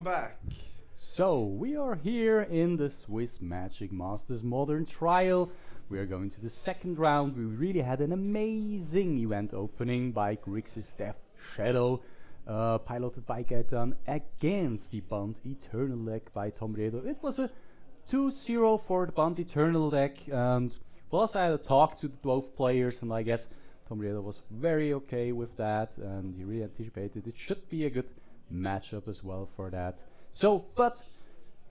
back. So, we are here in the Swiss Magic Masters Modern Trial. We are going to the second round. We really had an amazing event opening by Grixis Death Shadow, piloted by Gaetan against the Bond Eternal deck by Tom Redo. It was a 2-0 for the Bond Eternal deck, and plus I had a talk to both players, and I guess Tom Redo was very okay with that, and he really anticipated it should be a good matchup as well for that. So, but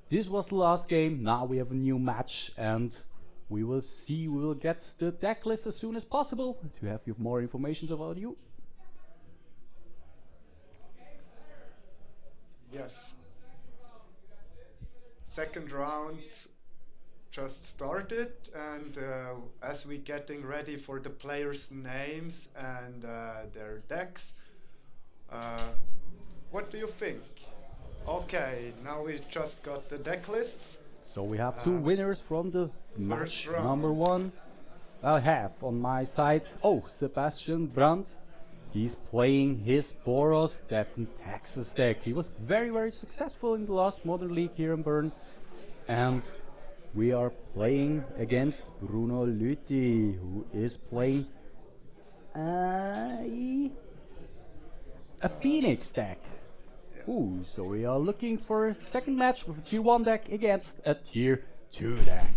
this was the last game. Now we have a new match, and we will see. We will get the deck list as soon as possible to have you more information about you. Yes. Second round just started, and as we getting ready for the players' names and their decks, uh, what do you think? Okay, now we just got the deck lists. So we have two winners from the First match. round. Number one, I have on my side, Sebastian Brandt. He's playing his Boros Death and Taxes deck. He was very successful in the last Modern League here in Bern. And we are playing against Bruno Lüthi, who is playing a Phoenix deck. Ooh, so we are looking for a second match with a tier 1 deck against a tier 2 deck.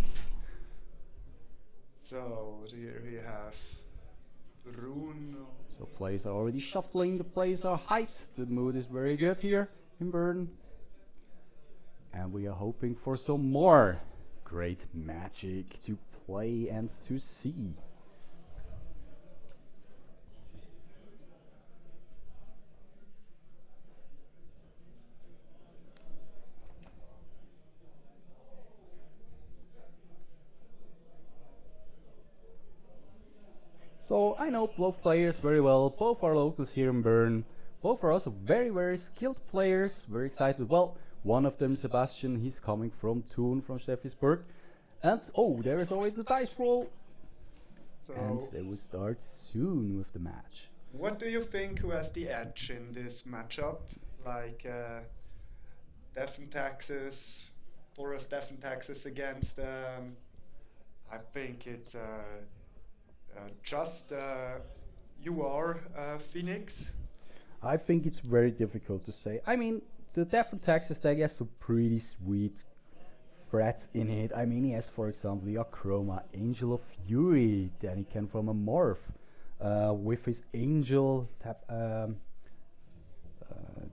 So here we have Bruno. So players are already shuffling, the players are hyped, the mood is very good here in Bern. And we are hoping for some more great magic to play and to see. So I know both players very well, both are locals here in Bern, both are also very skilled players, very excited. Well, one of them, Sebastian, he's coming from Thun, from Steffisburg. And there is already the dice roll. So And they will start soon with the match. what do you think who has the edge in this matchup? Like Death and Taxes, Boros Death and Taxes against, I think it's just you are Phoenix. I think it's very difficult to say. I mean, the Death and Taxes deck has some pretty sweet threats in it. I mean, he has, for example, the Achroma, Angel of Fury, then he can from a morph. With his Angel tap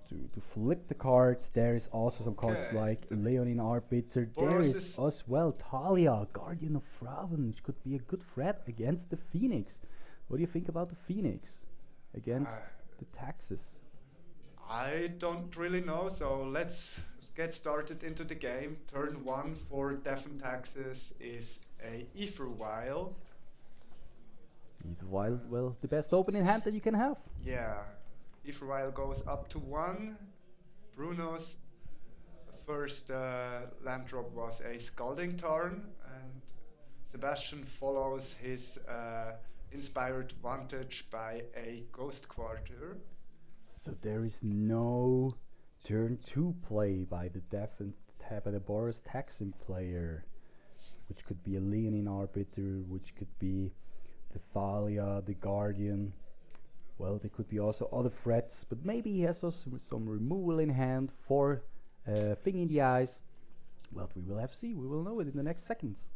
to flip the cards. There is also some cards like Leonin Arbiter. There is as well Talia, Guardian of Thraven, which could be a good threat against the Phoenix. What do you think about the Phoenix against the Taxes? I don't really know, so let's get started into the game. Turn 1 for Death and Taxes is a Ether Vial. Ether Vial, well, the best opening hand that you can have. Yeah, Ether Vial goes up to 1. Bruno's first land drop was a Scalding Tarn, and Sebastian follows his Inspired Vantage by a Ghost Quarter. So there is no turn 2 play by the by the Boros Taxim player, which could be a Leonin Arbiter, which could be the Thalia, the Guardian. Well, there could be also other threats, but maybe he has also some removal in hand for Thing in the Eyes. Well, we will have to see. We will know it in the next seconds.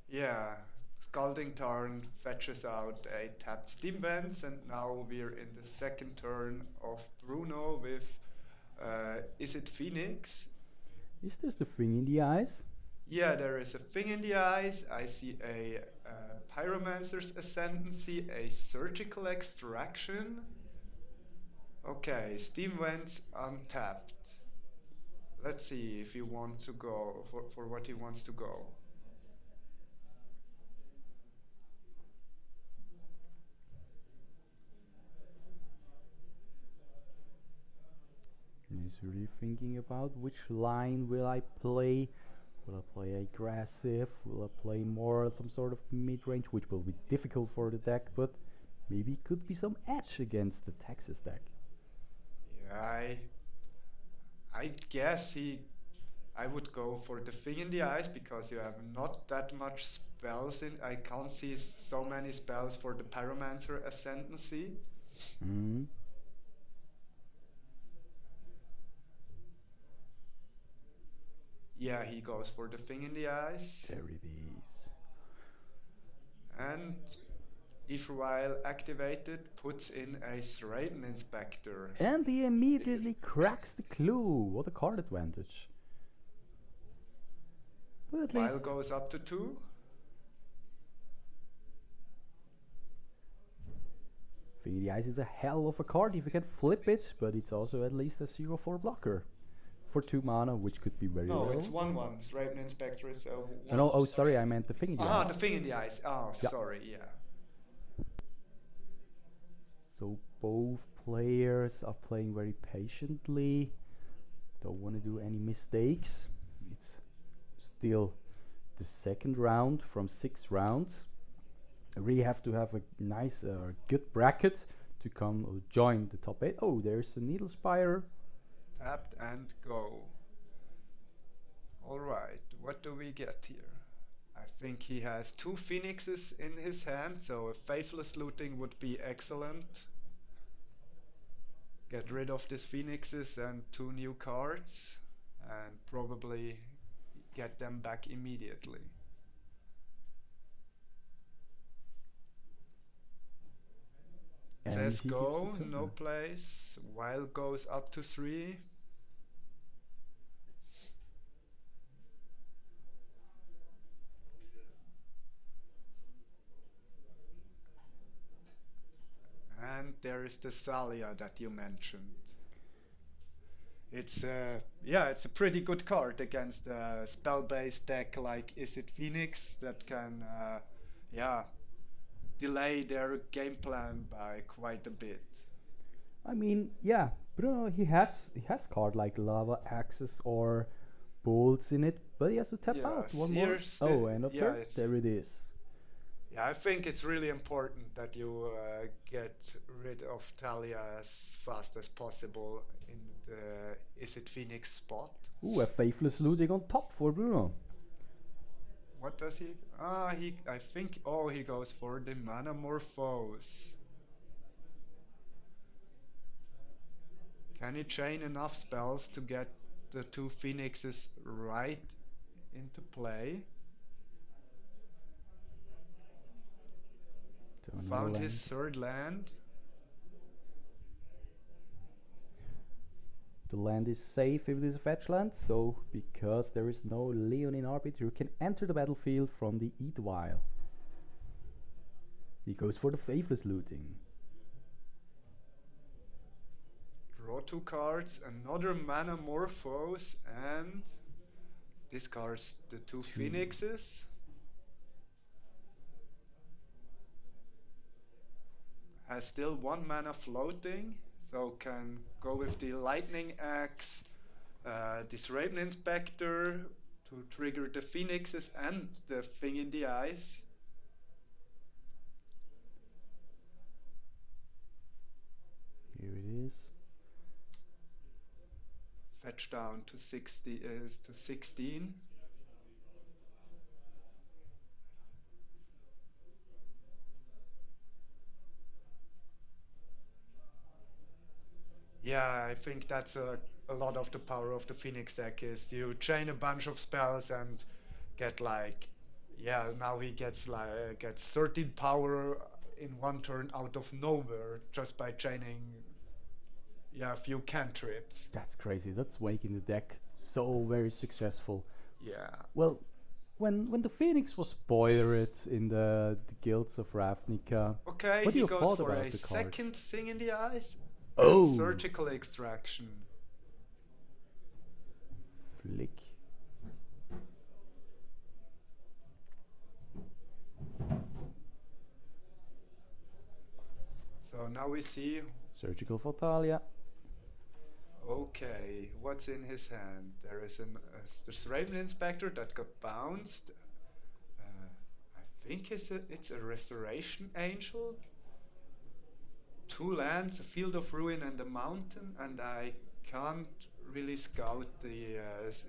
Yeah, Scalding Tarn fetches out a tapped Steam Vents, and now we're in the second turn of Bruno with is it Phoenix? Is this the Thing in the Eyes? Yeah, there is a Thing in the Eyes. I see a Pyromancer's Ascendancy, a Surgical Extraction. Okay, Steam Vents untapped. Let's see if he wants to go for what he wants to go. He's really thinking about which line will I play. Will I play aggressive? Will I play more some sort of mid-range, which will be difficult for the deck, but maybe could be some edge against the Texas deck. Yeah, I guess I would go for the thing in the eyes because you have not that much spells in. I can't see so many spells for the Pyromancer Ascendancy. Mm, Yeah, he goes for the thing in the eyes. there it is. And if while activated, puts in a Serraton Inspector. And he immediately cracks the clue. What a card advantage. But at While least goes up to 2. Figure the Ice is a hell of a card if you can flip it, but it's also at least a 0/4 blocker for 2 mana, which could be very No, low. it's 1/1. Serraton Inspector is a 1. No, oh, sorry, I meant the thing in the Ah, eyes. the thing in the eyes. Oh, Yeah. sorry, yeah. So both players are playing very patiently. Don't want to do any mistakes. It's still the second round from 6 rounds. I really have to have a nice, good bracket to come join the top 8. Oh, there's a Needle Spire. Tapped and go. Alright, what do we get here? I think he has 2 Phoenixes in his hand, so a Faithless Looting would be excellent. Get rid of these Phoenixes and 2 new cards, and probably get them back immediately. And Says he gives go, it to no her. place. While goes up to 3. And there is the Salia that you mentioned. It's it's a pretty good card against a spell-based deck like Is It Phoenix that can yeah delay their game plan by quite a bit. I mean, yeah, Bruno, he has card like Lava Axis or Bolts in it, but he has to tap out Yes, one more. here's Oh, the end of yeah, turn. There it is. yeah. I think it's really important that you get rid of Talia as fast as possible in the Is It Phoenix spot. Ooh, a Faithless Looting on top for Bruno. What does he? Ah, I think. Oh, he goes for the Manamorphose. Can he chain enough spells to get the 2 Phoenixes right into play? Turn Found land. his third land. The land is safe if it is a fetch land, so because there is no Leonin Arbiter, you can enter the battlefield from the Eatwile. He goes for the Faithless Looting. Draw 2 cards, another Manamorphose, and discards the 2 Phoenixes. Has still 1 mana floating, so can go with the Lightning Axe, this Raven Inspector to trigger the Phoenixes and the thing in the eyes. Here it is. Fetch down to 16. Yeah, I think that's a lot of the power of the Phoenix deck is you chain a bunch of spells and get like, yeah, now he gets 13 power in 1 turn out of nowhere just by chaining, yeah, a few cantrips. That's crazy. That's making the deck so very successful. Yeah. Well, when the Phoenix was spoiled in the Guilds of Ravnica, Okay, what do he you goes thought for about a the card? second thing in the eyes. Oh! And surgical extraction. Flick. So now we see, Surgical Fatalia. okay, what's in his hand? There is this Raven Inspector that got bounced. I think it's a Restoration Angel. 2 lands, a Field of Ruin and a mountain, and I can't really scout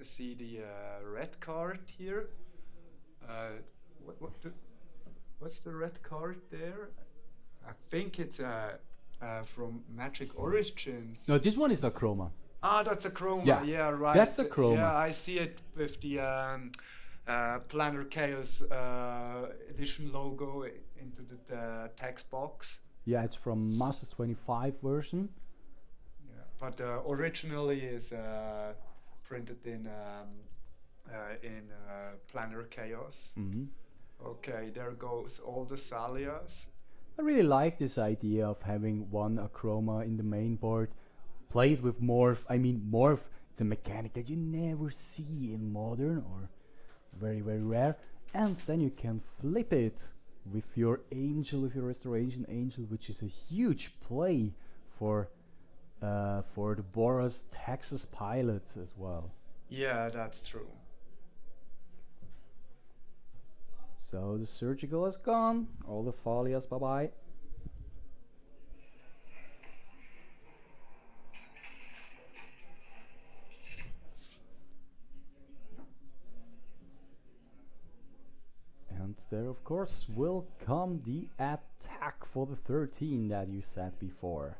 see the red card here. Uh, what what's the red card there? I think it's from Magic Origins. No, this one is a chroma. Ah, that's a chroma. Yeah, Yeah, right. that's a Yeah, chroma. I see it with the Planner Chaos edition logo into the text box. Yeah, it's from Masters 25 version. Yeah, but originally is printed in Planner Chaos. Hmm. Okay, there goes all the Salias. I really like this idea of having one Acroma in the main board, played with Morph. I mean, Morph, it's a mechanic that you never see in Modern, or very, very rare. And then you can flip it with your Angel, with your Restoration Angel, which is a huge play for the Boros Texas pilots as well. Yeah, that's true. So the Surgical is gone, all the Folias, bye bye. And there, of course, will come the attack for the 13 that you said before.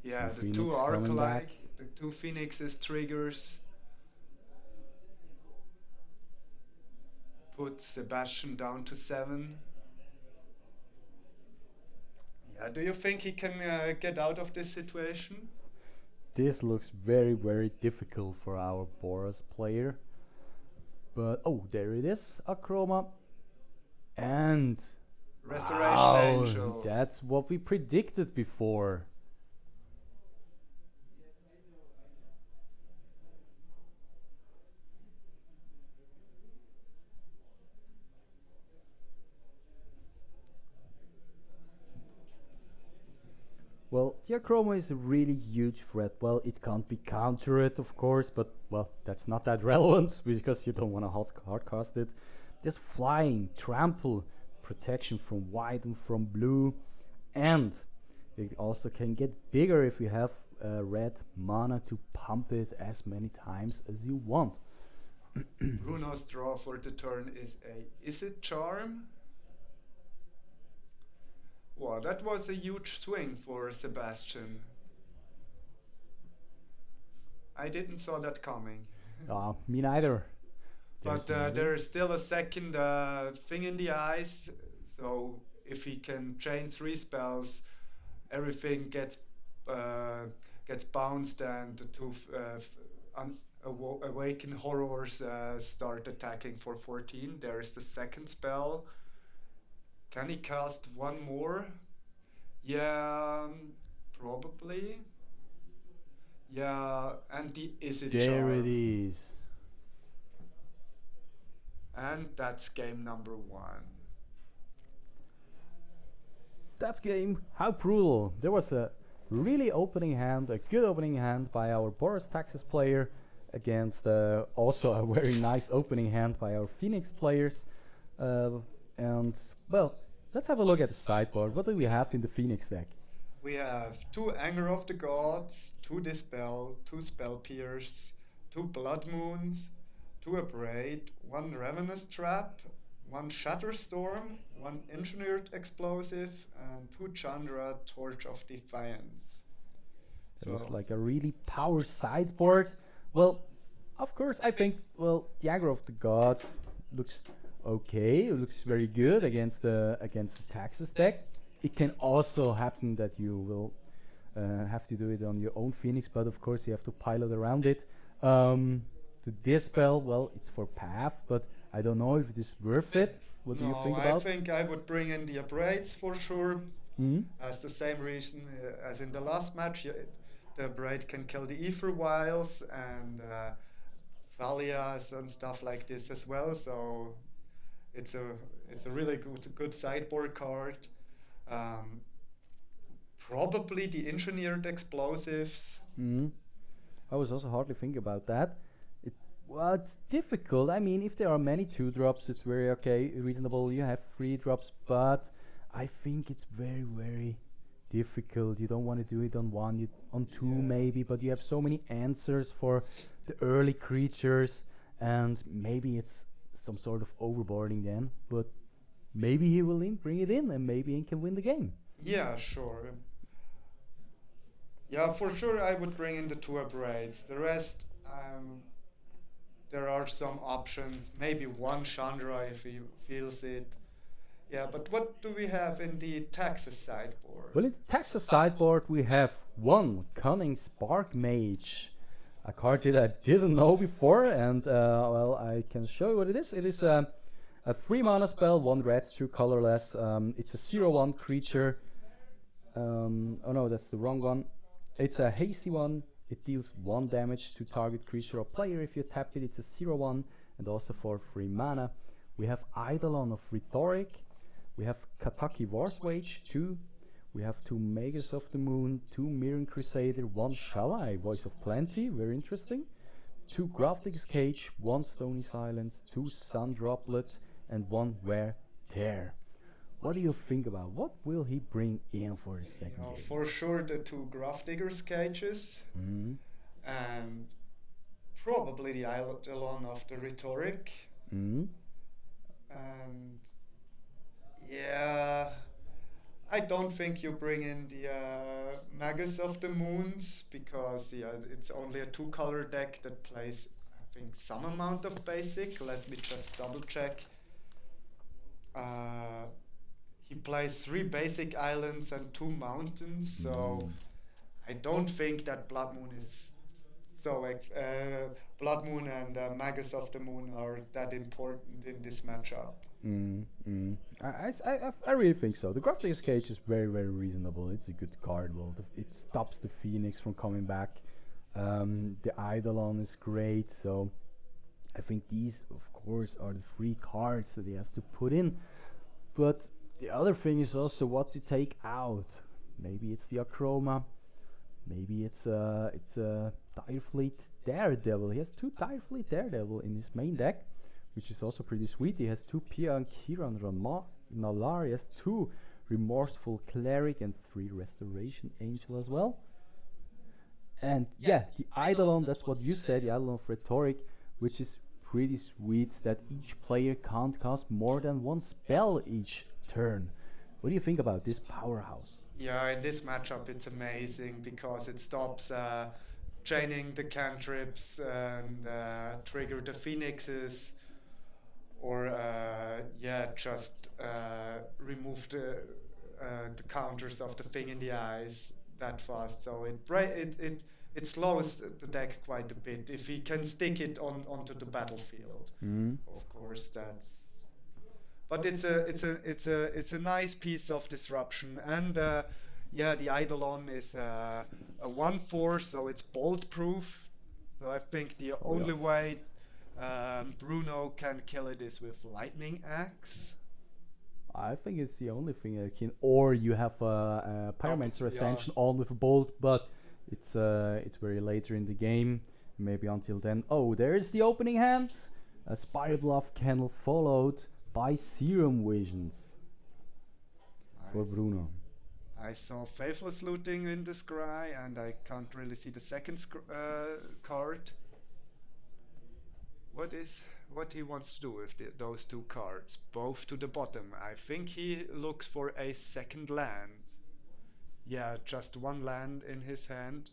Yeah, So the two Phoenix coming Arc-like, back. the two Phoenixes triggers put Sebastian down to 7. Yeah, do you think he can get out of this situation? This looks very, very difficult for our Boros player. But, oh, there it is, Acroma. And, Restoration wow, Angel. that's what we predicted before. Well, the Acroma is a really huge threat. Well, it can't be countered, of course, but, well, that's not that relevant because you don't want to hardcast it. Just flying, trample, protection from white and from blue, and it also can get bigger if you have red mana to pump it as many times as you want. Bruno's draw for the turn is it Charm? Wow, that was a huge swing for Sebastian. I didn't saw that coming. Me neither. But there is still a second thing in the eyes, so if he can chain 3 spells, everything gets bounced and the two awakened horrors start attacking for 14. There is the second spell. Can he cast one more? Yeah, probably. Yeah, and is it There Charm? it is. And that's game number 1. That's game. How brutal. There was a really opening hand, a good opening hand by our Boros Texas player against also a very nice opening hand by our Phoenix players. And, well, let's have a look at the sideboard. What do we have in the Phoenix deck? We have 2 Anger of the Gods, 2 Dispel, 2 Spell Pierce, 2 Blood Moons, 2 Abrade, 1 Ravenous Trap, 1 Shatterstorm, 1 Engineered Explosive, and 2 Chandra Torch of Defiance. It was like a really power sideboard. Well, of course, I think, well, the Aggro of the Gods looks okay. It looks very good against the Texas deck. It can also happen that you will have to do it on your own Phoenix, but of course you have to pilot around it. To Dispel, well, it's for path, but I don't know if it is worth it. What do you think I about? think I would bring in the Abrades for sure, Mhm. as the same reason as in the last match. The Abrade can kill the Ether Vials and Thalias and stuff like this as well, so it's a really good sideboard card. Probably the Engineered Explosives. Mhm. I was also hardly thinking about that. Well, it's difficult. I mean, if there are many 2-drops, it's very okay, reasonable. You have 3 drops, but I think it's very, very difficult. You don't want to do it on one, on two Yeah. maybe, but you have so many answers for the early creatures, and maybe it's some sort of overboarding then. But maybe he will bring it in, and maybe he can win the game. Yeah, sure. Yeah, for sure I would bring in the two braids. The rest, there are some options. Maybe one Chandra if he feels it. Yeah, but what do we have in the Texas sideboard? Well, in the Texas sideboard, we have one Cunning Spark Mage, a card that I didn't know before, and well, I can show you what it is. It is a 3 mana spell, 1 red, 2 colorless. It's a 0/1 creature. Oh no, that's the wrong one. It's a hasty one. It deals 1 damage to target creature or player if you tap it. It's a 0/1, and also for 3 mana. We have Eidolon of Rhetoric. We have Kataki Warswage 2. We have 2 Magus of the Moon, 2 Mirren Crusader, 1 Shalai, Voice of Plenty, very interesting. 2 Grafdig's Cage, 1 Stony Silence, 2 Sun Droplets, and 1 Wear Tear. What do you think about? What will he bring in for his second Yeah, game? for sure the two Grafdigger's cages, Mm. and probably the Eidolon of the Rhetoric. Mm. And yeah, I don't think you bring in the Magus of the Moons because yeah, it's only a 2-color deck that plays, I think, some amount of basic. Let me just double check. Uh, he plays 3 basic islands and 2 mountains, so Mm. I don't think that Blood Moon is so. Blood Moon and Magus of the Moon are that important in this matchup. Mm, mm. I really think so. The Grafdig's Cage is very, very reasonable. It's a good card. Well, it stops the Phoenix from coming back. The Eidolon is great. So I think these, of course, are the 3 cards that he has to put in. But the other thing is also what to take out. Maybe it's the Acroma. Maybe it's a Direfleet Daredevil. He has 2 Direfleet Daredevil in his main deck, which is also pretty sweet. He has 2 Pia and Kiran Nalar. He has 2 Remorseful Cleric and 3 Restoration Angel as well. And yeah, the Eidolon, that's what you said, the Eidolon of Rhetoric, which is pretty sweet that each player can't cast more than 1 spell each turn. What do you think about this powerhouse? Yeah, in this matchup it's amazing because it stops chaining the cantrips and trigger the phoenixes, or yeah, just remove the counters of the thing in the eyes that fast. So it slows the deck quite a bit if he can stick it onto the battlefield. Mm. Of course, that's. But it's a nice piece of disruption, and yeah, the Eidolon is a 1/4, so it's bolt proof. So I think the Oh yeah. only way Bruno can kill it is with lightning axe. I think it's the only thing I can. Or you have a Pyromancer Yeah, Ascension on with a bolt, but it's very later in the game. Maybe until then. Oh, there's the opening hand. A Spire Bluff Kennel followed by Serum Visions for Bruno. I saw Faithless Looting in the scry, and I can't really see the second card. What he wants to do with those 2 cards? Both to the bottom. I think he looks for a second land. Yeah, just 1 land in his hand.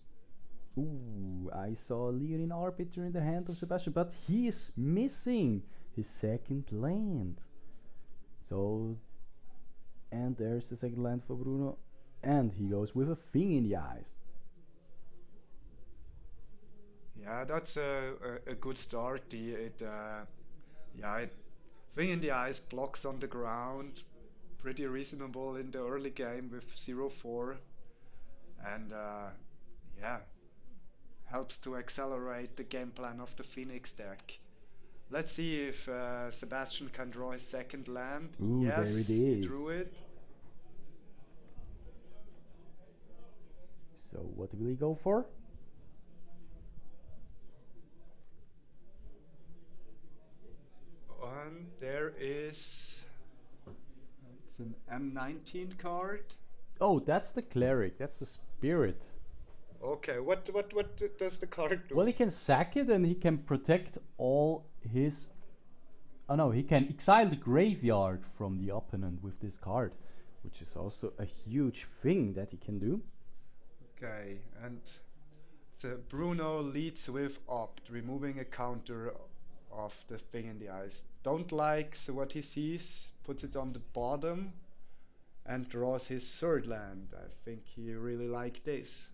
Ooh, I saw Leonin Arbiter in the hand of Sebastian, but he is missing his second land. So, and there's the second land for Bruno, and he goes with a thing in the eyes. Yeah, that's a good start. Yeah, thing in the eyes blocks on the ground, pretty reasonable in the early game with 0/4, and yeah, helps to accelerate the game plan of the Phoenix deck. Let's see if Sebastian can draw his second land. Ooh, there it Yes, he is. drew it. So what will he go for? And there is, it's an M19 card. Oh, that's the cleric. That's the spirit. Okay, what does the card do? Well, he can sack it and he can protect all his. Oh no, he can exile the graveyard from the opponent with this card, which is also a huge thing that he can do. Okay, and the Bruno leads with Opt, removing a counter of the thing in the eyes. Don't like what he sees, puts it on the bottom, and draws his third land. I think he really liked this.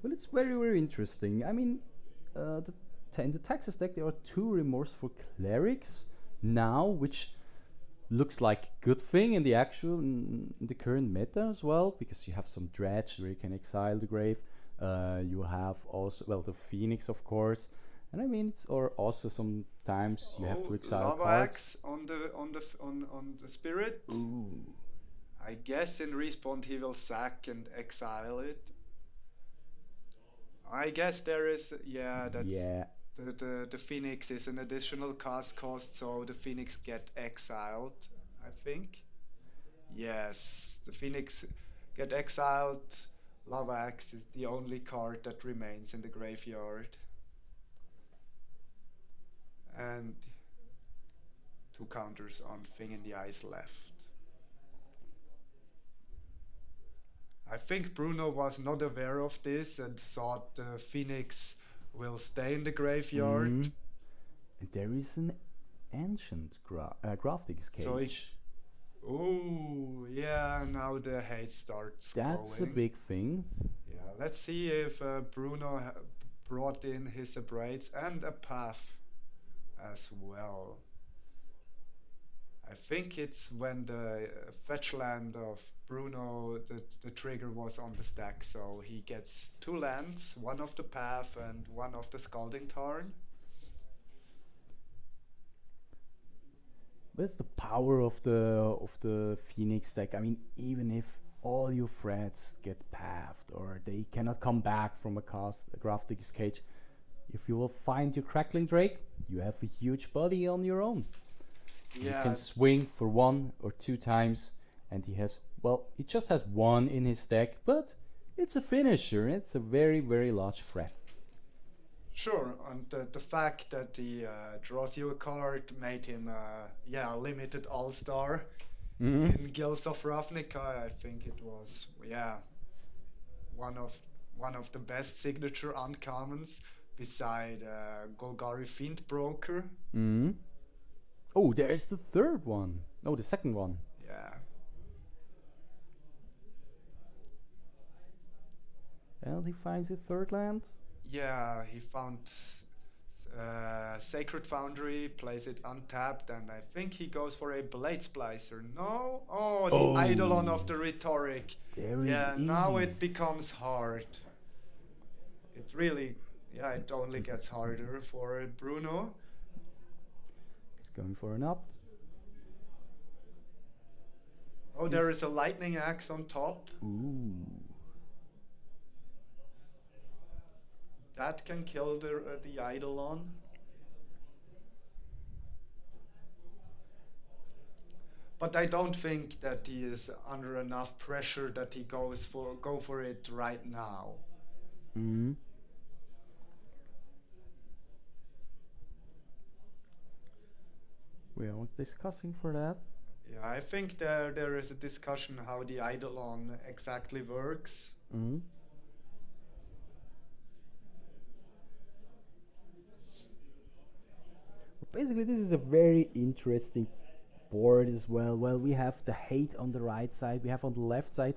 Well, it's very, very interesting. I mean, in the Texas deck there are two remorseful clerics now, which looks like a good thing in the actual in the current meta as well, because you have some dredge where you can exile the grave. You have also, well, the Phoenix, of course, and I mean it's or also sometimes you have to exile Lava cards. Axe on the spirit. Ooh. I guess in respawn he will sack and exile it. I guess there is, yeah, that's Yeah, the Phoenix is an additional cast cost, so the Phoenix get exiled, I think. Yes, the Phoenix get exiled. Lava Axe is the only card that remains in the graveyard. And two counters on Thing in the Eyes left. I think Bruno was not aware of this and thought the Phoenix will stay in the graveyard. And there is an ancient graphics So he, cage. oh yeah, now the hate starts That's a going. big thing. Yeah, let's see if Bruno brought in his braids and a path as well. I think it's when the fetch land of Bruno, the trigger was on the stack, so he gets two lands, one of the path and one of the Scalding Tarn. But it's the power of the Phoenix deck. I mean, even if all your threats get pathed or they cannot come back from a graphics cage, if you will find your Crackling Drake, you have a huge body on your own. You Yeah, can swing for 1 or 2 times, and he has, well, he just has one in his deck, but it's a finisher. It's a very, very large threat. sure. And the fact that he draws you a card made him, yeah, a limited all-star in Guilds of Ravnica. I think it was, yeah, one of one of the best signature uncommons beside Golgari Fiend Broker. Mm. Oh, there's the third one. No, the second one. Yeah. And he finds a third land. Yeah, he found Sacred Foundry, plays it untapped, and I think he goes for a Blade Splicer. No? Oh, the Eidolon of the Rhetoric. There Yeah, it now it is. becomes hard. It really, yeah, it only gets harder for Bruno. He's going for an up. Oh, there is a Lightning Axe on top. Ooh. That can kill the Eidolon. But I don't think that he is under enough pressure that he go for it right now. Mm. We are discussing for that. Yeah, I think there is a discussion how the Eidolon exactly works. Mm. Basically, this is a very interesting board as well. Well, we have the hate on the right side, we have on the left side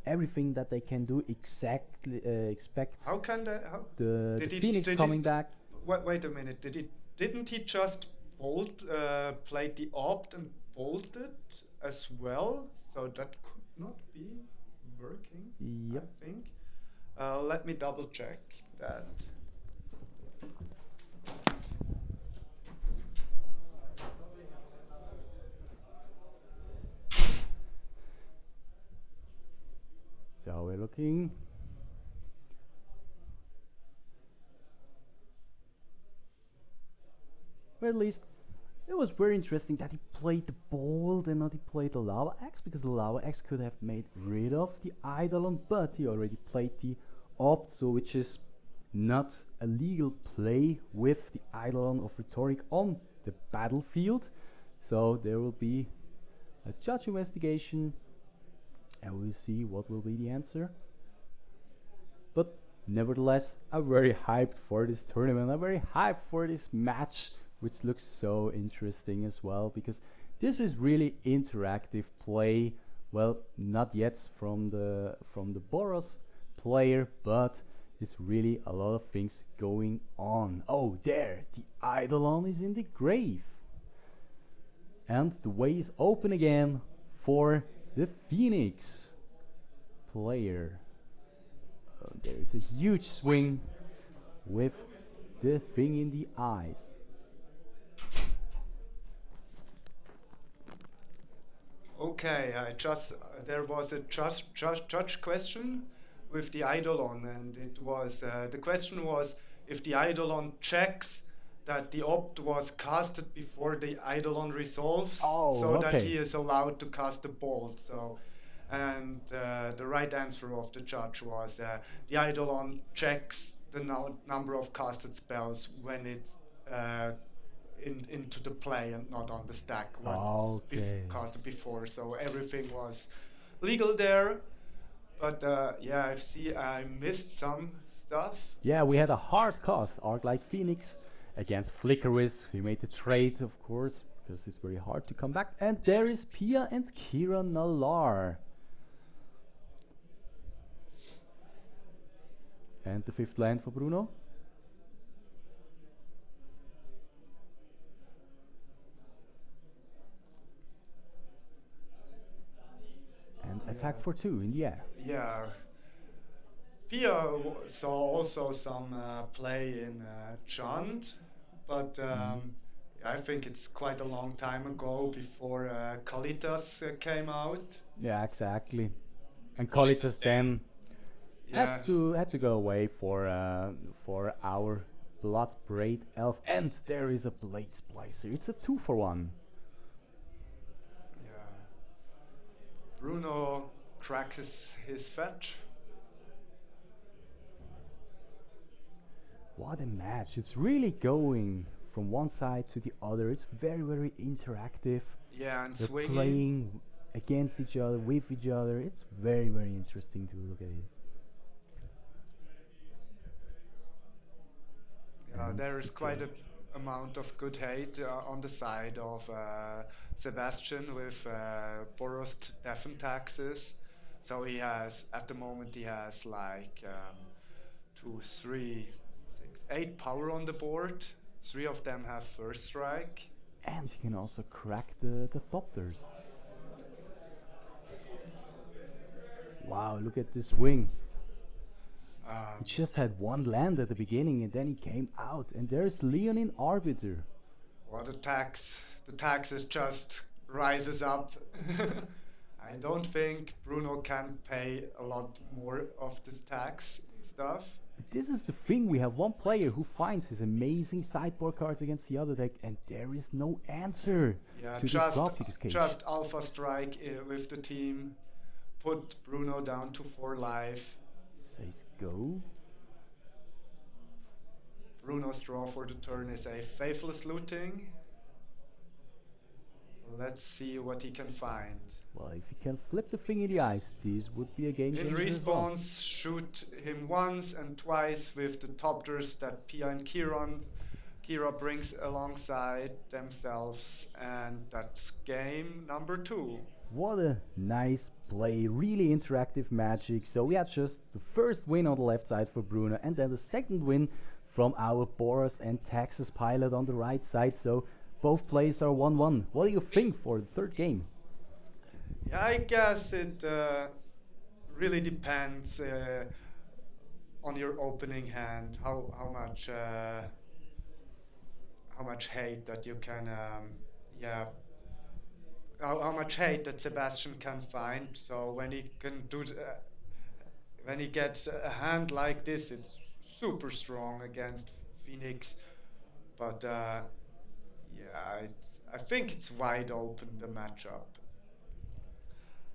everything that they can do exactly expect How can that? How the Phoenix coming back. Wait a minute. Didn't he just played the opt and bolted as well? So that could not be working. Yep. I think. Let me double check that. So we're looking. Well, at least It was very interesting that he played the bolt and not he played the lava axe, because the lava axe could have made rid of the eidolon, but he already played the opt, so which is not a legal play with the eidolon of rhetoric on the battlefield. So there will be a judge investigation and we'll see what will be the answer. But nevertheless, I'm very hyped for this tournament. I'm very hyped for this match, which looks so interesting as well, because this is really interactive play. Well, not yet from the Boros player, but it's really a lot of things going on. Oh, there, the eidolon is in the grave. And the way is open again for the Phoenix player. There is a huge swing with the thing in the eyes. Okay, I just there was a judge question with the eidolon, and it was the question was if the eidolon checks that the opt was casted before the eidolon resolves, Oh, so that okay. he is allowed to cast the bolt. So, and the right answer of the judge was the eidolon checks the number of casted spells when it's uh, into the play and not on the stack once Okay. casted before. So everything was legal there. But yeah, I missed some stuff. Yeah, we had a hard cost, Arclight Phoenix against Flickeris. We made the trade, of course, because it's very hard to come back. And there is Pia and Kira Nalar. And the fifth land for Bruno. And attack for 2 in the air. Yeah. Pia saw also some play in Chant, but I think it's quite a long time ago before Kalitas came out. Yeah, exactly. And Kolitas then Yeah. had to go away for our Blood Braid Elf. And there is a Blade Splicer. It's a 2-for-1. Yeah. Bruno cracks his fetch. What a match. It's really going from one side to the other. It's very, very interactive. Yeah, and They're swinging. playing against each other, with each other. It's very, very interesting to look at it. Yeah, And there is the quite a judge. amount of good hate on the side of Sebastian with Boros death and taxes. So he has, at the moment, he has like 8 power on the board. 3 of them have first strike. And you can also crack the Thopters. Wow, look at this swing. He just had one land at the beginning and then he came out. And there's Leonin Arbiter. What a tax. The tax is just rises up. I don't think Bruno can pay a lot more of this tax stuff. But this is the thing, we have one player who finds his amazing sideboard cards against the other deck and there is no answer Yeah, to this Dropkick's cage. just Alpha Strike with the team. Put Bruno down to 4 life. Says go. Bruno's draw for the turn is a Faithless Looting. Let's see what he can find. Well, if he can flip the thing in the eyes, this would be a game In changer as well. response, shoot him once and twice with the Topters that Pia and Kira brings alongside themselves, and that's game number 2. What a nice play, really interactive magic. So we had just the first win on the left side for Bruno and then the second win from our Boros and Texas pilot on the right side. So both plays are 1-1. What do you think for the third game? Yeah, I guess it really depends on your opening hand, how much hate that you can yeah how much hate that Sebastian can find. So when he can when he gets a hand like this, it's super strong against Phoenix. But yeah, I think it's wide open, the matchup.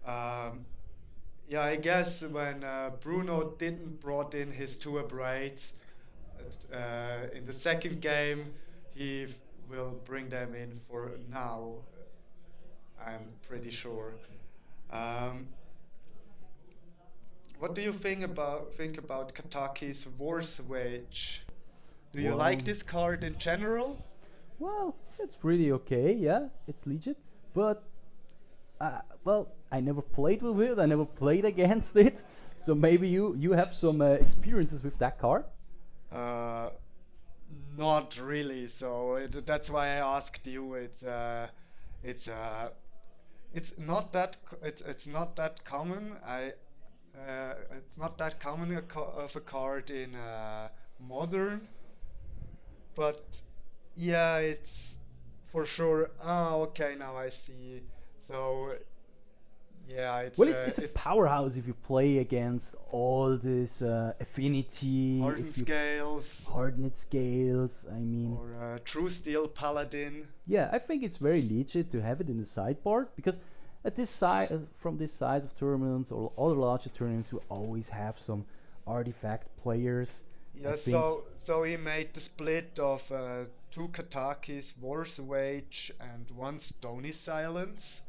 Um, yeah, I guess when Bruno didn't brought in his two braids in the second game, he will bring them in for now. I'm pretty sure. Um, what do you think about Kataki's War's Wage? Do you Well, like this card in general? well, it's pretty okay. Yeah, it's legit. But well, I never played with it. I never played against it. So maybe you have some experiences with that card. Uh, Not really. So that's why I asked you. It's it's not that it's not that common. It's not that common of a card in modern, but yeah, it's for sure. Oh, okay, now I see. So yeah, Well, it's a powerhouse if you play against all this affinity. hardened If you scales hardened scales, I mean, or true steel paladin. yeah, I think it's very legit to have it in the sideboard because at this side, from this size of tournaments or other larger tournaments, you always have some artifact players. I Yeah, think so he made the split of two Katakis, War's Wage, and one Stony Silence.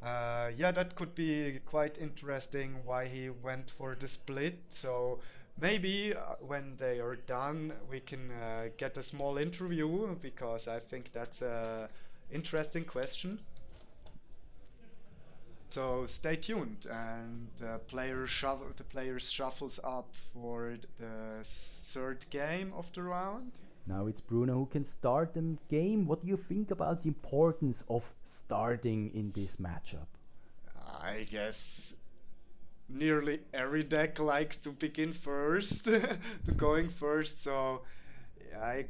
Yeah, that could be quite interesting why he went for the split. So maybe when they are done, we can get a small interview because I think that's a interesting question. So stay tuned, and the players shuffles up for the third game of the round. now it's Bruno who can start the game. What do you think about the importance of starting in this matchup? I guess nearly every deck likes to begin first, to going first. So yeah,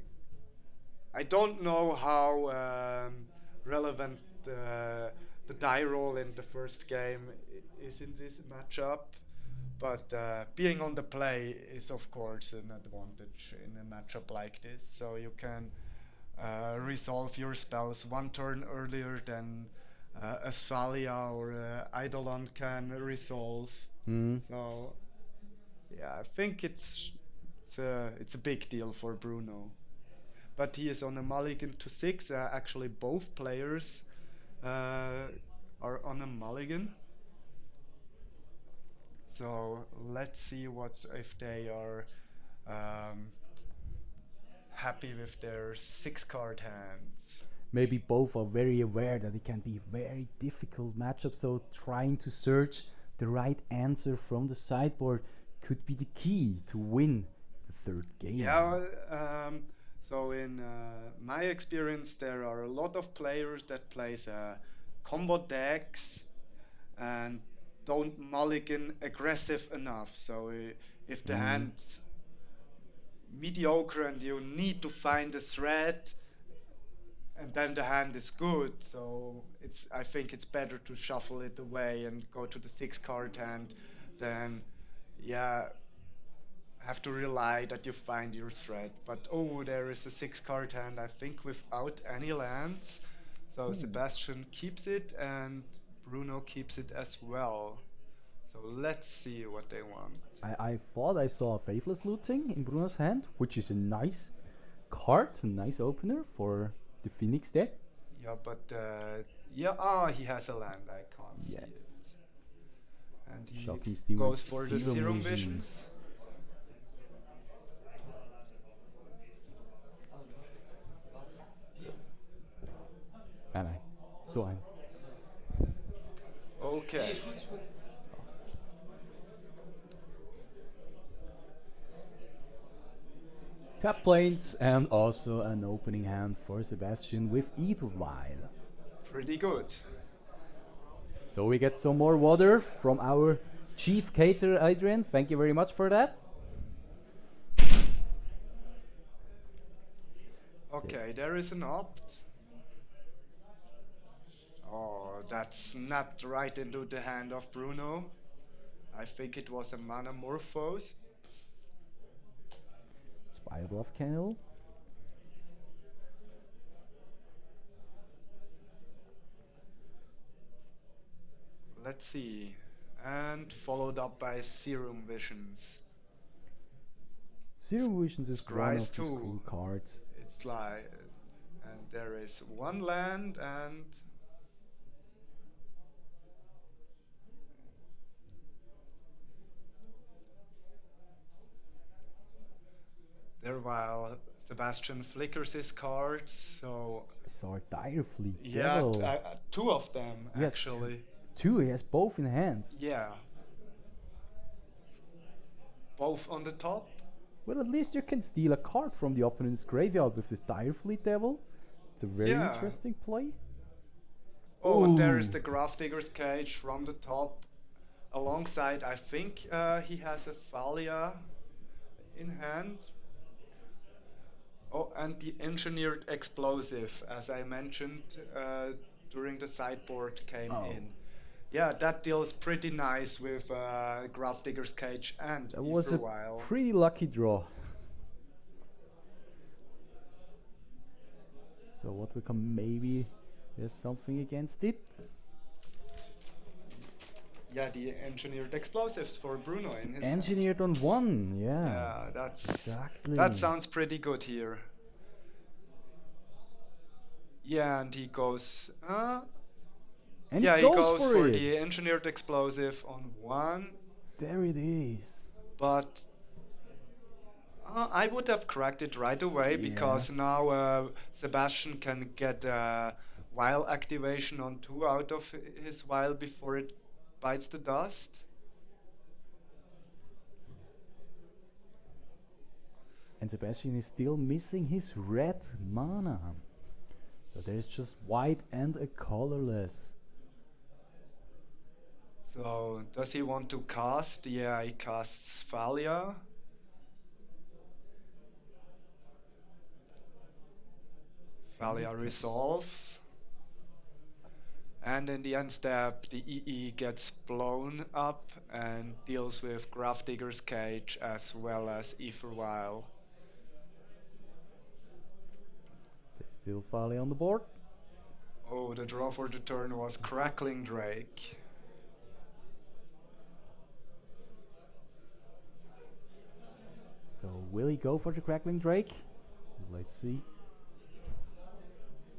I don't know how relevant the die roll in the first game is in this matchup, but being on the play is of course an advantage in a matchup like this. So you can resolve your spells one turn earlier than Asphalia or Eidolon can resolve. Hmm. So yeah, I think it's a big deal for Bruno. But he is on a mulligan to six. Actually, both players uh, are on a mulligan. So let's see what if they are um, happy with their six card hands. Maybe both are very aware that it can be very difficult matchup, so trying to search the right answer from the sideboard could be the key to win the third game. Yeah, so in my experience, there are a lot of players that plays combo decks and don't mulligan aggressive enough. So if the Mm. hand's mediocre and you need to find a thread, and then the hand is good, so it's I think it's better to shuffle it away and go to the six card hand than yeah have to rely that you find your thread. But oh, there is a six card hand, I think, without any lands. So Ooh. Sebastian keeps it and Bruno keeps it as well. So let's see what they want. I thought I saw a Faithless Looting in Bruno's hand, which is a nice card, a nice opener for the Phoenix deck. Yeah, but yeah, ah, he has a land. I can't see Yes. it. And he Shocking Steve goes wants for the Serum Serum Visions. Visions. Nein, nein. So ein. Okay. Tap planes and also an opening hand for Sebastian with Edelweiss. Pretty good. So we get some more water from our chief caterer Adrian. Thank you very much for that. Okay, there is an opt. Oh, that snapped right into the hand of Bruno. I think it was a Manamorphose. Spire Bluff Candle. let's see. And followed up by Serum Visions. Zero Visions is one Scry's of his 2. cool cards. It's like, and there is one land, and there while Sebastian flickers his cards, so I saw a Dire Fleet yeah, Devil. two of them He has actually. two, he has both in hands. Yeah, both on the top. Well, at least you can steal a card from the opponent's graveyard with this Dire Fleet Devil. It's a very Yeah. interesting play. Oh, and there is Ooh. the Grafdigger's Cage from the top. Alongside, I think he has a Thalia in hand. Oh, and the Engineered Explosive, as I mentioned during the sideboard, came Oh. in. Yeah, that deals pretty nice with Grafdigger's Cage and That was a Etherwile. pretty lucky draw. So what we can maybe there's something against it. Yeah, the Engineered Explosives for Bruno in his Engineered on one, yeah. Yeah, Exactly. that sounds pretty good here. Yeah, and he goes. And Yeah, he he goes goes for for it. the Engineered Explosive on one, There it is. but I would have cracked it right away Yeah. because now Sebastian can get Vial activation on 2 out of his Vial before it bites the dust. And Sebastian is still missing his red mana. So there's just white and a colorless. So, does he want to cast? Yeah, he casts Thalia. Thalia resolves. And in the end step, the EE gets blown up and deals with Grafdigger's Cage as well as Etherwile. There's still Fali on the board. Oh, the draw for the turn was Crackling Drake. So will he go for the Crackling Drake? Let's see.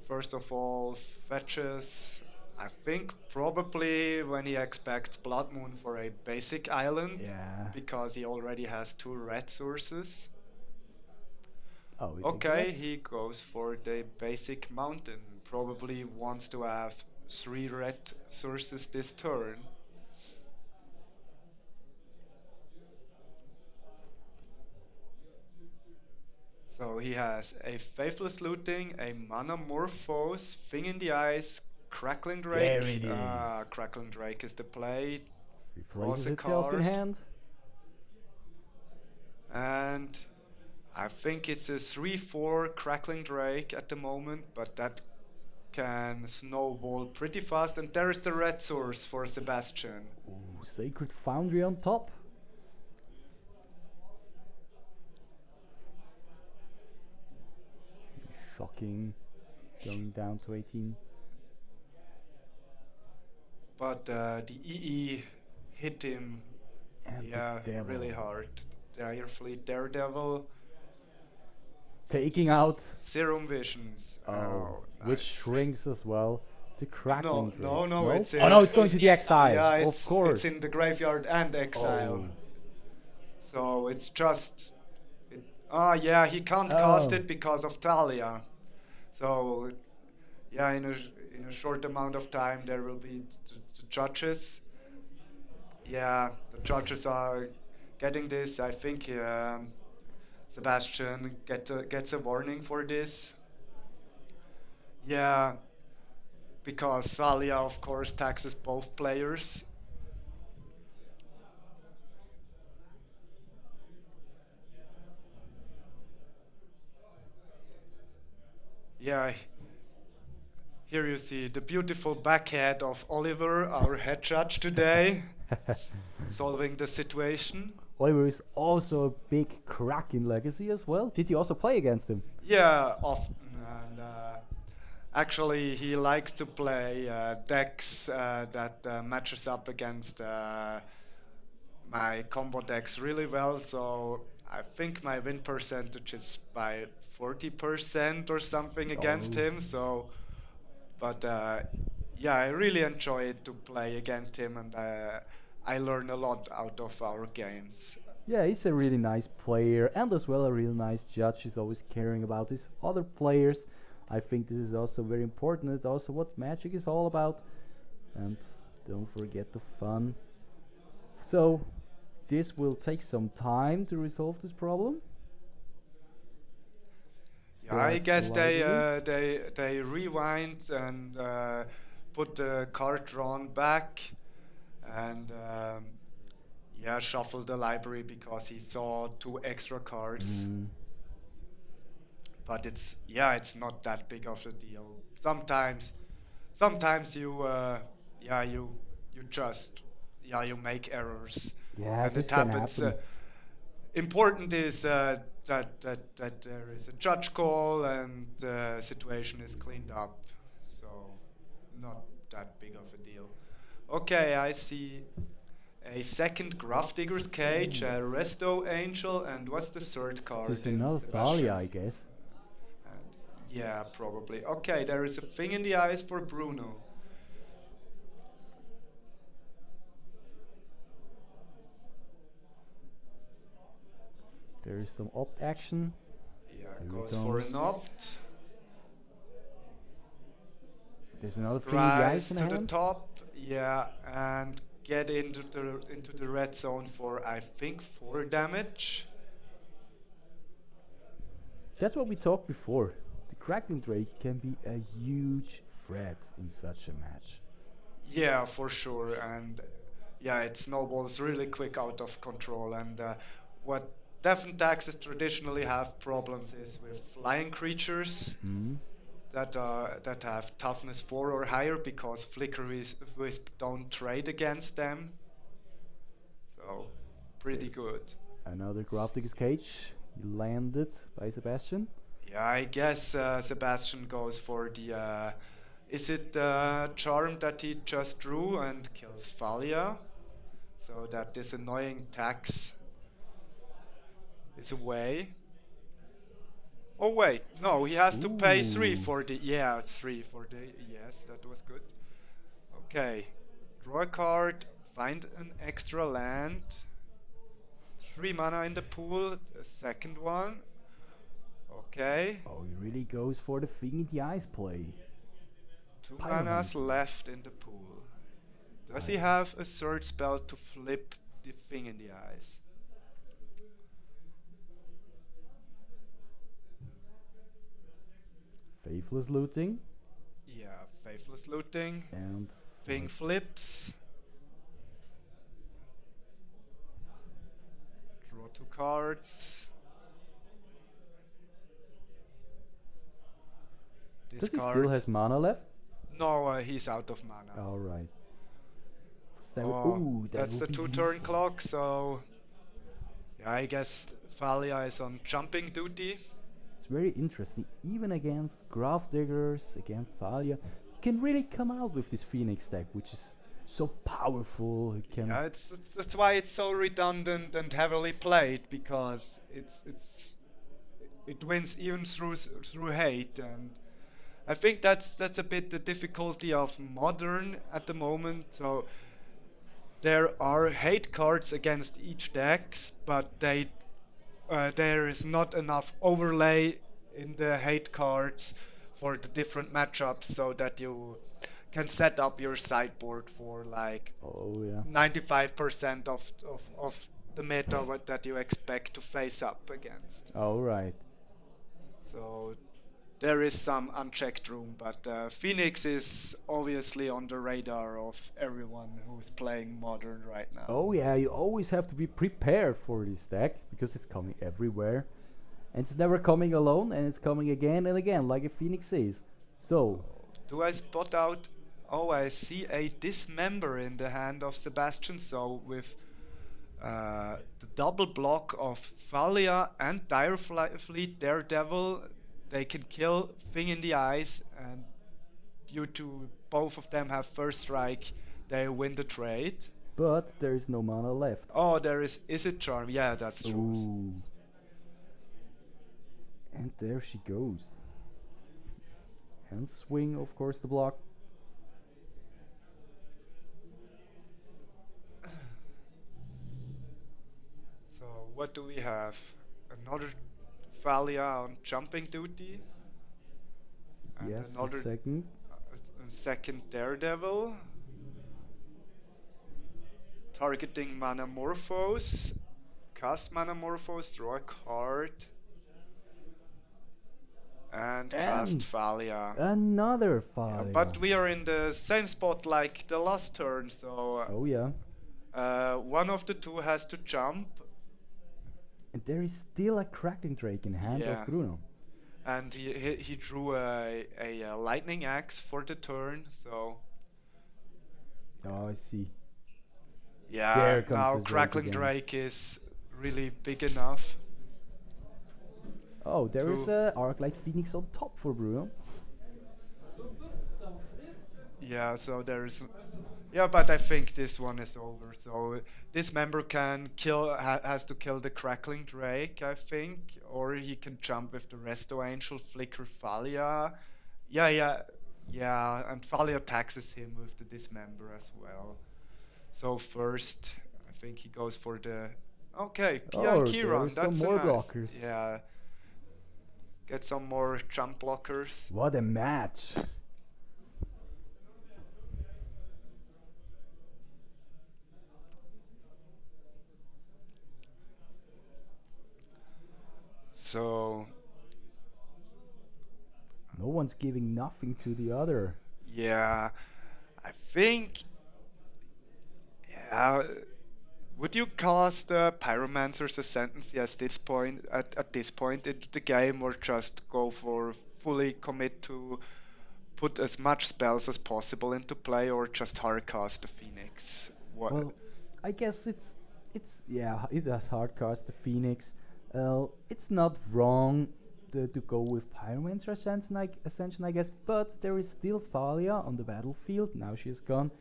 First of all, fetches. I think probably when he expects Blood Moon for a basic island, Yeah. because he already has 2 red sources. Oh, he takes Okay, red. he goes for the basic mountain. Probably wants to have 3 red sources this turn. So he has a Faithless Looting, a Mana Morphose, Thing in the Eyes, Crackling Drake. There it is. Crackling Drake is the play. Replaces a itself in card. hand. And I think it's a 3-4 Crackling Drake at the moment, but that can snowball pretty fast. And there is the red source for Sebastian. Ooh, Sacred Foundry on top. Shocking. Going down to 18. But the EE hit him, And the yeah, Devil. really hard. Dire Fleet Daredevil, Taking out. Serum Visions. Which nice. shrinks as well. The Crackling Drake. No, it's oh no, it's going to the exile. Yeah, of course. it's in the graveyard and exile. Oh. So it's just. Yeah, he can't cast Oh. it because of Thalia. So, yeah, in a short amount of time there will be the judges. Yeah, the judges are getting this. I think Sebastian gets a warning for this. Yeah, because Thalia, of course, taxes both players. Yeah, here you see the beautiful backhead of Oliver, our head judge today, solving the situation. Oliver is also a big crack in Legacy as well. Did you also play against him? Yeah, often. And Actually, he likes to play decks that matches up against my combo decks really well. So I think my win percentage is by 40% or something against Oh, him. So, but yeah, I really enjoy it to play against him, and I learn a lot out of our games. yeah, he's a really nice player and as well a really nice judge. He's always caring about his other players. I think this is also very important. It's also what Magic is all about. And don't forget the fun. So, this will take some time to resolve this problem. Yeah, Still I has the guess library. they rewind and put the card drawn back and yeah, shuffle the library because he saw two extra cards. Mm, But it's yeah, it's not that big of a deal. Sometimes you yeah you just yeah you make errors, yeah, and this it can happens. happen. Important is that there is a judge call and the situation is cleaned up, so not that big of a deal. Okay, I see a second Grafdigger's Cage, a Resto Angel, and what's the third This card is in another Thalia, I Sebastian's? guess. And yeah, probably. Okay, there is a thing in the eyes for Bruno. There is some opt action. Yeah, Here it goes for an comes. opt. There's another thing in the ice Rise in the to the hand. top. Yeah, and get into the red zone for I think 4 damage. That's what we talked before. The Crackling Drake can be a huge threat in such a match. Yeah, for sure. And yeah, it snowballs really quick out of control. And what Deafen taxes traditionally have problems is with flying creatures Hmm? that have toughness 4 or higher because Flicker Wisp don't trade against them. So pretty There's good. another Grafdigger's Cage. He landed by Sebastian. Yeah, I guess Sebastian goes for the. Is it Charm that he just drew and kills Thalia? So that this annoying tax is away. Oh wait, no, he has to pay 3 Ooh. for the. Yeah, 3 for the. Yes, that was good. Okay, draw a card, find an extra land. 3 mana in the pool, a second one. Okay, Oh, he really goes for the thing in the ice play. 2 manas Pyromancer. left in the pool. Does he I, have a third spell to flip the thing in the eyes? Faithless Looting Yeah, Faithless Looting. and Thing flip. flips. Draw 2 cards. Does he still Discard. has mana left? No, he's out of mana. Alright. Seven. Oh, Ooh, that that's will the be 2 turn lethal. clock, so yeah, I guess Thalia is on jumping duty. It's very interesting. Even against Grafdiggers, against Thalia, you can really come out with this Phoenix deck, which is so powerful. It can. Yeah, that's why it's so redundant and heavily played because it wins even through hate, and I think that's a bit the difficulty of modern at the moment. So there are hate cards against each decks, but there is not enough overlay in the hate cards for the different matchups so that you can set up your sideboard for like Oh, yeah. 95% of the meta that you expect to face up against. Alright. So there is some unchecked room, but Phoenix is obviously on the radar of everyone who's playing Modern right now. Oh, yeah, you always have to be prepared for this deck because it's coming everywhere. And it's never coming alone, and it's coming again and again, like a Phoenix is. So, Do I spot out? Oh, I see a dismember in the hand of Sebastian. So with the double block of Thalia and Dire Fleet Daredevil, they can kill Thing in the Eyes, and you two, both of them have first strike, they win the trade. But there is no mana left. Oh, there is it charm? Yeah, that's true. Ooh. And there she goes. And swing, of course, the block. So what do we have? Another Thalia on jumping duty, and Yes, the another second. second Daredevil, targeting Manamorphose, cast Manamorphose, draw a card, and cast And Thalia. another Yeah, fire. but we are in the same spot like the last turn, so Oh yeah. one of the two has to jump. And there is still a Crackling Drake in hand Yeah. of Bruno. And he drew a lightning axe for the turn, so Oh, I see. yeah, There comes now the Drake Crackling again. Drake is really big enough. Oh, there is to- a Arclight Phoenix on top for Bruno. Yeah, so there's yeah, but I think this one is over. So this member can has to kill the Crackling Drake, I think, or he can jump with the Resto Angel, flicker Thalia. Yeah, and Thalia taxes him with the dismember as well. So first, I think he goes for the okay, Pia Oh, and there Kiran. is some That's a more nice. blockers. Yeah, get some more jump blockers. What a match! So No one's giving nothing to the other. yeah, I think yeah. Would you cast Pyromancer's Ascendancy at this point into the game, or just go for fully commit to put as much spells as possible into play, or just hardcast the Phoenix? What? Well, I guess it's yeah, it does hardcast the Phoenix. It's not wrong to go with Pyromancer Ascension, I guess, but there is still Thalia on the battlefield. Now she's gone.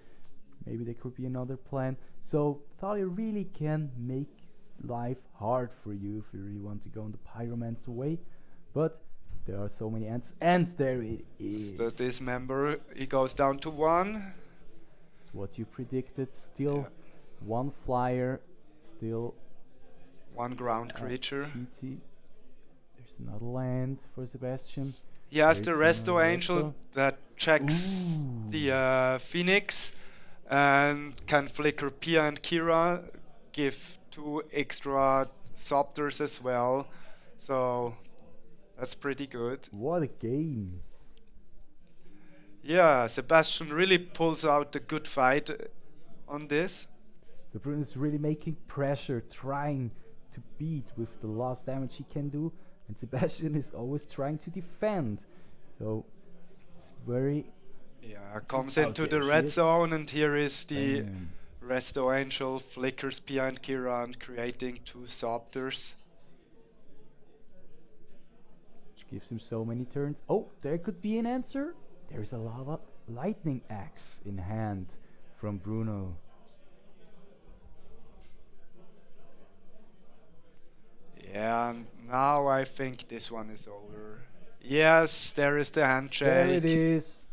Maybe there could be another plan. So Thalia really can make life hard for you if you really want to go on the Pyromancer way. But there are so many ants, and there it is. So this member, he goes down to 1. It's what you predicted. Still Yeah. one flyer. Still 1 ground creature. TT. There's another land for Sebastian. He has the There is Resto another Angel Resto. that checks Ooh. the Phoenix and can flicker Pia and Kira, give 2 extra Sopters as well. So that's pretty good. What a game! Yeah, Sebastian really pulls out a good fight on this. So Bruno is really making pressure, trying to beat with the last damage he can do, and Sebastian is always trying to defend. So it's very Yeah, comes out into there, the she red is. zone, and here is the bam. Resto Angel, flickers Pia and Kiran, creating 2 Sopters. Which gives him so many turns. Oh, there could be an answer. There's a lava lightning axe in hand from Bruno. Yeah, and now I think this one is over. Yes, there is the handshake. There it is.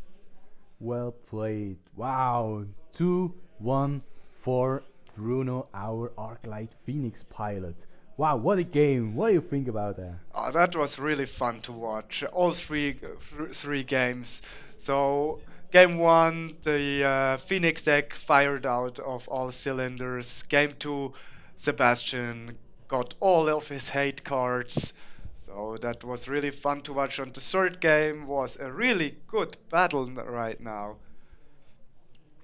Well played. Wow. 2-1 for Bruno, our Arclight Phoenix pilot. Wow, what a game. What do you think about that? Oh, that was really fun to watch. All three games. So, game 1, the Phoenix deck fired out of all cylinders. Game 2, Sebastian got all of his hate cards. So that was really fun to watch. And the third game was a really good battle right now.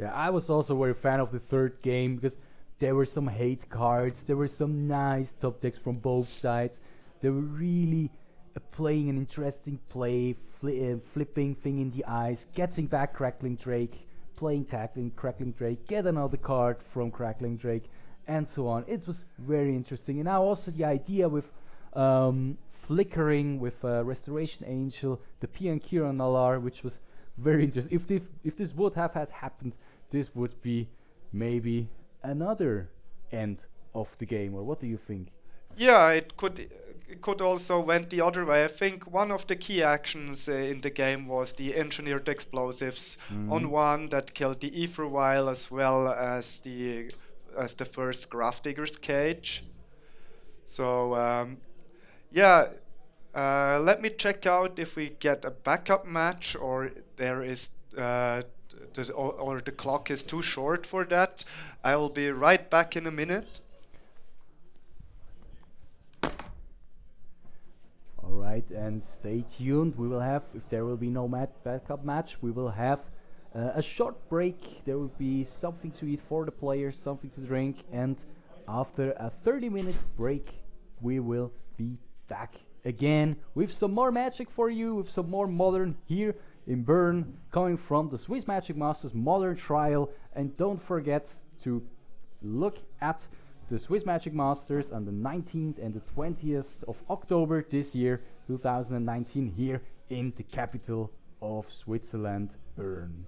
Yeah, I was also very fan of the third game because there were some hate cards, there were some nice top decks from both sides. They were really playing an interesting play, flipping thing in the eyes, getting back Crackling Drake, playing Crackling Drake, get another card from Crackling Drake, and so on. It was very interesting. And now also the idea with flickering with Restoration Angel, the P and Kieran Nalar, which was very interesting. If this would have had happened, this would be maybe another end of the game. Or what do you think? Yeah, it could also went the other way. I think one of the key actions in the game was the engineered explosives on one that killed the ether vial as well as the first Grafdigger's cage. So yeah, let me check out if we get a backup match or there is or the clock is too short for that. I will be right back in a minute. All right, and stay tuned. We will have, if there will be no backup match, we will have a short break. There will be something to eat for the players, something to drink, and after a 30 minutes break, we will be back again with some more magic for you, with some more modern here in Bern, coming from the Swiss Magic Masters Modern Trial. And don't forget to look at the Swiss Magic Masters on the 19th and the 20th of October this year, 2019, here in the capital of Switzerland, Bern.